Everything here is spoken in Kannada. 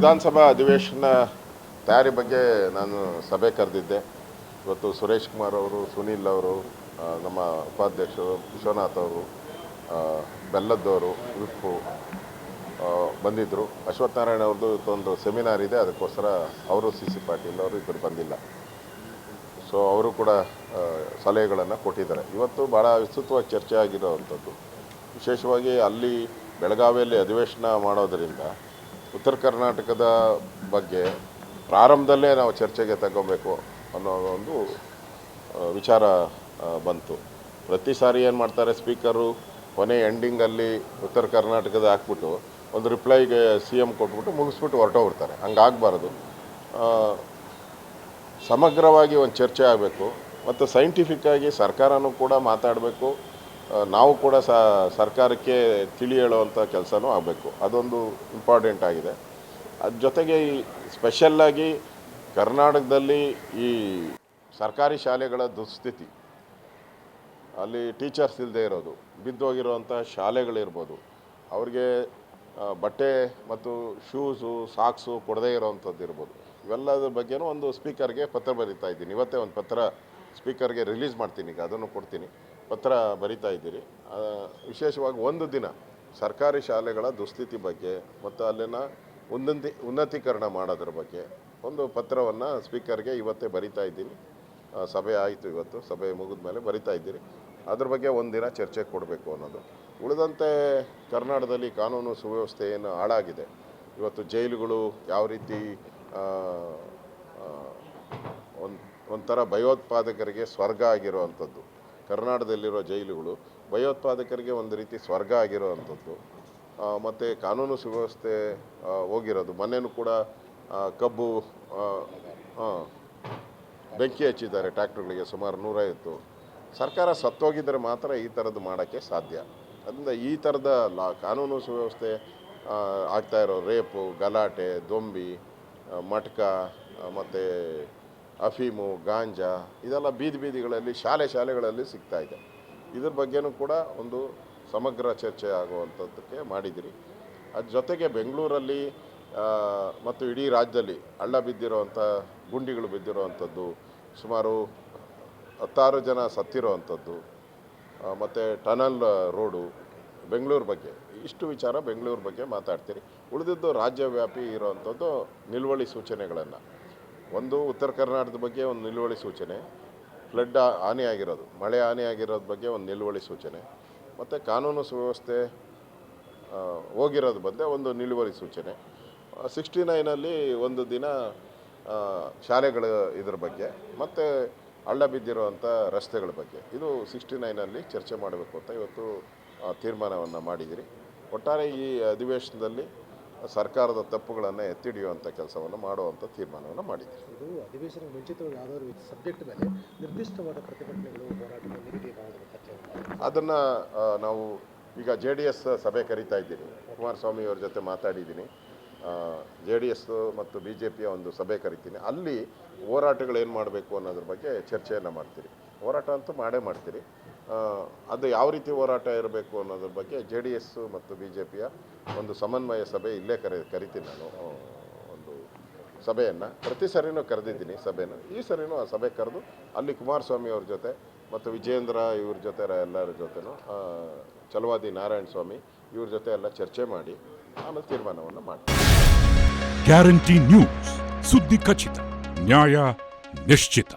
ವಿಧಾನಸಭಾ ಅಧಿವೇಶನ ತಯಾರಿ ಬಗ್ಗೆ ನಾನು ಸಭೆ ಕರೆದಿದ್ದೆ. ಇವತ್ತು ಸುರೇಶ್ ಕುಮಾರ್ ಅವರು, ಸುನೀಲ್ ಅವರು, ನಮ್ಮ ಉಪಾಧ್ಯಕ್ಷರು ವಿಶ್ವನಾಥ್ ಅವರು, ಬೆಲ್ಲದ್ದವರು, ವಿಪ್ಪು ಬಂದಿದ್ದರು. ಅಶ್ವತ್ಥನಾರಾಯಣ ಅವ್ರದ್ದು ಇವತ್ತೊಂದು ಸೆಮಿನಾರ್ ಇದೆ, ಅದಕ್ಕೋಸ್ಕರ ಅವರು ಸಿ ಪಾಟೀಲ್ ಅವರು ಇಬ್ಬರು ಬಂದಿಲ್ಲ. ಸೊ ಅವರು ಕೂಡ ಸಲಹೆಗಳನ್ನು ಕೊಟ್ಟಿದ್ದಾರೆ. ಇವತ್ತು ಭಾಳ ವಿಸ್ತೃತವಾಗಿ ಚರ್ಚೆ ಆಗಿರೋವಂಥದ್ದು, ವಿಶೇಷವಾಗಿ ಅಲ್ಲಿ ಬೆಳಗಾವಿಯಲ್ಲಿ ಅಧಿವೇಶನ ಮಾಡೋದರಿಂದ ಉತ್ತರ ಕರ್ನಾಟಕದ ಬಗ್ಗೆ ಪ್ರಾರಂಭದಲ್ಲೇ ನಾವು ಚರ್ಚೆಗೆ ತಗೋಬೇಕು ಅನ್ನೋ ಒಂದು ವಿಚಾರ ಬಂತು. ಪ್ರತಿ ಸಾರಿ ಏನು ಮಾಡ್ತಾರೆ, ಸ್ಪೀಕರು ಕೊನೆ ಎಂಡಿಂಗಲ್ಲಿ ಉತ್ತರ ಕರ್ನಾಟಕದ ಹಾಕ್ಬಿಟ್ಟು ಒಂದು ರಿಪ್ಲೈಗೆ CM ಕೊಟ್ಬಿಟ್ಟು ಮುಗಿಸ್ಬಿಟ್ಟು ಹೊರಟೋಗ್ಬಿಡ್ತಾರೆ. ಹಂಗಾಗಬಾರ್ದು. ಸಮಗ್ರವಾಗಿ ಒಂದು ಚರ್ಚೆ ಆಗಬೇಕು ಮತ್ತು ಸೈಂಟಿಫಿಕ್ಕಾಗಿ ಸರ್ಕಾರನೂ ಕೂಡ ಮಾತಾಡಬೇಕು, ನಾವು ಕೂಡ ಸರ್ಕಾರಕ್ಕೆ ತಿಳಿ ಹೇಳುವಂಥ ಕೆಲಸನೂ ಆಗಬೇಕು. ಅದೊಂದು ಇಂಪಾರ್ಟೆಂಟ್ ಆಗಿದೆ. ಅದ್ರ ಜೊತೆಗೆ ಈ ಸ್ಪೆಷಲ್ಲಾಗಿ ಕರ್ನಾಟಕದಲ್ಲಿ ಈ ಸರ್ಕಾರಿ ಶಾಲೆಗಳ ದುಸ್ಥಿತಿ, ಅಲ್ಲಿ ಟೀಚರ್ಸ್ ಇಲ್ಲದೆ ಇರೋದು, ಬಿದ್ದೋಗಿರೋವಂಥ ಶಾಲೆಗಳಿರ್ಬೋದು, ಅವ್ರಿಗೆ ಬಟ್ಟೆ ಮತ್ತು ಶೂಸು ಸಾಕ್ಸು ಕೊಡದೇ ಇರೋವಂಥದ್ದು ಇರ್ಬೋದು, ಇವೆಲ್ಲದ್ರ ಬಗ್ಗೆನೂ ಒಂದು ಸ್ಪೀಕರ್ಗೆ ಪತ್ರ ಬರೀತಾ ಇದ್ದೀನಿ. ಇವತ್ತೇ ಒಂದು ಪತ್ರ ಸ್ಪೀಕರ್ಗೆ ರಿಲೀಸ್ ಮಾಡ್ತೀನಿ, ಈಗ ಅದನ್ನು ಕೊಡ್ತೀನಿ. ಪತ್ರ ಬರಿತಾ ಇದ್ದೀರಿ. ವಿಶೇಷವಾಗಿ ಒಂದು ದಿನ ಸರ್ಕಾರಿ ಶಾಲೆಗಳ ದುಸ್ಥಿತಿ ಬಗ್ಗೆ ಮತ್ತು ಅಲ್ಲಿನ ಉನ್ನತೀಕರಣ ಮಾಡೋದ್ರ ಬಗ್ಗೆ ಒಂದು ಪತ್ರವನ್ನು ಸ್ಪೀಕರ್ಗೆ ಇವತ್ತೇ ಬರಿತಾ ಇದ್ದೀನಿ. ಸಭೆ ಆಯಿತು, ಇವತ್ತು ಸಭೆ ಮುಗಿದ ಮೇಲೆ ಬರಿತಾ ಇದ್ದೀರಿ. ಅದ್ರ ಬಗ್ಗೆ ಒಂದಿನ ಚರ್ಚೆ ಕೊಡಬೇಕು ಅನ್ನೋದು. ಉಳಿದಂತೆ ಕರ್ನಾಟಕದಲ್ಲಿ ಕಾನೂನು ಸುವ್ಯವಸ್ಥೆ ಏನು ಹಾಳಾಗಿದೆ, ಇವತ್ತು ಜೈಲುಗಳು ಯಾವ ರೀತಿ ಒಂಥರ ಭಯೋತ್ಪಾದಕರಿಗೆ ಸ್ವರ್ಗ ಆಗಿರೋವಂಥದ್ದು, ಕರ್ನಾಟಕದಲ್ಲಿರೋ ಜೈಲುಗಳು ಭಯೋತ್ಪಾದಕರಿಗೆ ಒಂದು ರೀತಿ ಸ್ವರ್ಗ ಆಗಿರೋವಂಥದ್ದು, ಮತ್ತು ಕಾನೂನು ಸುವ್ಯವಸ್ಥೆ ಹೋಗಿರೋದು. ಮೊನ್ನೆನೂ ಕೂಡ ಕಬ್ಬು ಬೆಂಕಿ ಹಚ್ಚಿದ್ದಾರೆ ಟ್ರ್ಯಾಕ್ಟರ್ಗಳಿಗೆ, ಸುಮಾರು 150. ಸರ್ಕಾರ ಸತ್ತೋಗಿದ್ದರೆ ಮಾತ್ರ ಈ ಥರದ್ದು ಮಾಡೋಕ್ಕೆ ಸಾಧ್ಯ. ಅದರಿಂದ ಈ ಥರದ ಕಾನೂನು ಸುವ್ಯವಸ್ಥೆ ಆಗ್ತಾ ಇರೋ ರೇಪು, ಗಲಾಟೆ, ದೊಂಬಿ, ಮಟ್ಕ ಮತ್ತು ಅಫೀಮು, ಗಾಂಜಾ, ಇದೆಲ್ಲ ಬೀದಿಗಳಲ್ಲಿ ಶಾಲೆಗಳಲ್ಲಿ ಸಿಗ್ತಾ ಇದೆ. ಇದ್ರ ಬಗ್ಗೆನೂ ಕೂಡ ಒಂದು ಸಮಗ್ರ ಚರ್ಚೆ ಆಗುವಂಥದ್ದಕ್ಕೆ ಮಾಡಿದಿರಿ. ಅದ್ರ ಜೊತೆಗೆ ಬೆಂಗಳೂರಲ್ಲಿ ಮತ್ತು ಇಡೀ ರಾಜ್ಯದಲ್ಲಿ ಹಳ್ಳ ಬಿದ್ದಿರೋವಂಥ, ಗುಂಡಿಗಳು ಬಿದ್ದಿರೋವಂಥದ್ದು, ಸುಮಾರು 16 ಜನ ಸತ್ತಿರೋವಂಥದ್ದು, ಮತ್ತು ಟನಲ್ ರೋಡು, ಬೆಂಗಳೂರು ಬಗ್ಗೆ ಇಷ್ಟು ವಿಚಾರ ಬೆಂಗಳೂರು ಬಗ್ಗೆ ಮಾತಾಡ್ತೀರಿ. ಉಳಿದಿದ್ದು ರಾಜ್ಯವ್ಯಾಪಿ ಇರೋವಂಥದ್ದು ನಿಲುವಳಿ ಸೂಚನೆಗಳನ್ನು, ಒಂದು ಉತ್ತರ ಕರ್ನಾಟಕದ ಬಗ್ಗೆ ಒಂದು ನಿಲುವಳಿ ಸೂಚನೆ, ಫ್ಲಡ್ ಹಾನಿಯಾಗಿರೋದು, ಮಳೆ ಹಾನಿಯಾಗಿರೋದ್ರ ಬಗ್ಗೆ ಒಂದು ನಿಲುವಳಿ ಸೂಚನೆ, ಮತ್ತು ಕಾನೂನು ಸುವ್ಯವಸ್ಥೆ ಹೋಗಿರೋದ್ರ ಬಗ್ಗೆ ಒಂದು ನಿಲುವಳಿ ಸೂಚನೆ. 69ನಲ್ಲಿ ಒಂದು ದಿನ ಶಾಲೆಗಳ ಇದ್ರ ಬಗ್ಗೆ ಮತ್ತು ಹಳ್ಳ ಬಿದ್ದಿರೋವಂಥ ರಸ್ತೆಗಳ ಬಗ್ಗೆ, ಇದು 69ನಲ್ಲಿ ಚರ್ಚೆ ಮಾಡಬೇಕು ಅಂತ ಇವತ್ತು ತೀರ್ಮಾನವನ್ನು ಮಾಡಿದಿರಿ. ಒಟ್ಟಾರೆ ಈ ಅಧಿವೇಶನದಲ್ಲಿ ಸರ್ಕಾರದ ತಪ್ಪುಗಳನ್ನು ಎತ್ತಿಡಿಯುವಂಥ ಕೆಲಸವನ್ನು ಮಾಡುವಂಥ ತೀರ್ಮಾನವನ್ನು ಮಾಡಿದ್ದೀರಿ. ಇದು ಅಧಿವೇಶನ ಮುಂಚಿತವಾಗಿ ಯಾವುದಾದ್ರು ಸಬ್ಜೆಕ್ಟ್ ಮೇಲೆ ನಿರ್ದಿಷ್ಟವಾದ ಪ್ರತಿಭಟನೆಗಳು, ಹೋರಾಟಗಳು ನಿಗದಿ ಚರ್ಚೆ, ಅದನ್ನು ನಾವು ಈಗ JDS ಸಭೆ ಕರೀತಾ ಇದ್ದೀನಿ. ಕುಮಾರಸ್ವಾಮಿ ಅವ್ರ ಜೊತೆ ಮಾತಾಡಿದ್ದೀನಿ. JDS ಮತ್ತು BJPಯ ಒಂದು ಸಭೆ ಕರಿತೀನಿ. ಅಲ್ಲಿ ಹೋರಾಟಗಳು ಏನು ಮಾಡಬೇಕು ಅನ್ನೋದ್ರ ಬಗ್ಗೆ ಚರ್ಚೆಯನ್ನು ಮಾಡ್ತೀರಿ. ಹೋರಾಟ ಅಂತೂ ಮಾಡ್ತೀರಿ. ಅದು ಯಾವ ರೀತಿ ಹೋರಾಟ ಇರಬೇಕು ಅನ್ನೋದ್ರ ಬಗ್ಗೆ JDS ಮತ್ತು BJPಯ ಒಂದು ಸಮನ್ವಯ ಸಭೆ ಇಲ್ಲೇ ಕರಿತೀನಿ ನಾನು. ಒಂದು ಸಭೆಯನ್ನು ಪ್ರತಿ ಸರಿನೂ ಕರೆದಿದ್ದೀನಿ ಸಭೆನ. ಈ ಸರಿನೂ ಆ ಸಭೆ ಕರೆದು ಅಲ್ಲಿ ಕುಮಾರಸ್ವಾಮಿ ಅವ್ರ ಜೊತೆ ಮತ್ತು ವಿಜೇಂದ್ರ ಇವ್ರ ಜೊತೆ ಎಲ್ಲರ ಜೊತೆನೂ, ಚಲವಾದಿ ನಾರಾಯಣ ಸ್ವಾಮಿ ಇವ್ರ ಜೊತೆ ಎಲ್ಲ ಚರ್ಚೆ ಮಾಡಿ ಆಮೇಲೆ ತೀರ್ಮಾನವನ್ನು ಮಾಡ್ತೀನಿ. ಗ್ಯಾರಂಟಿ ನ್ಯೂಸ್, ಸುದ್ದಿ ಖಚಿತ, ನ್ಯಾಯ ನಿಶ್ಚಿತ.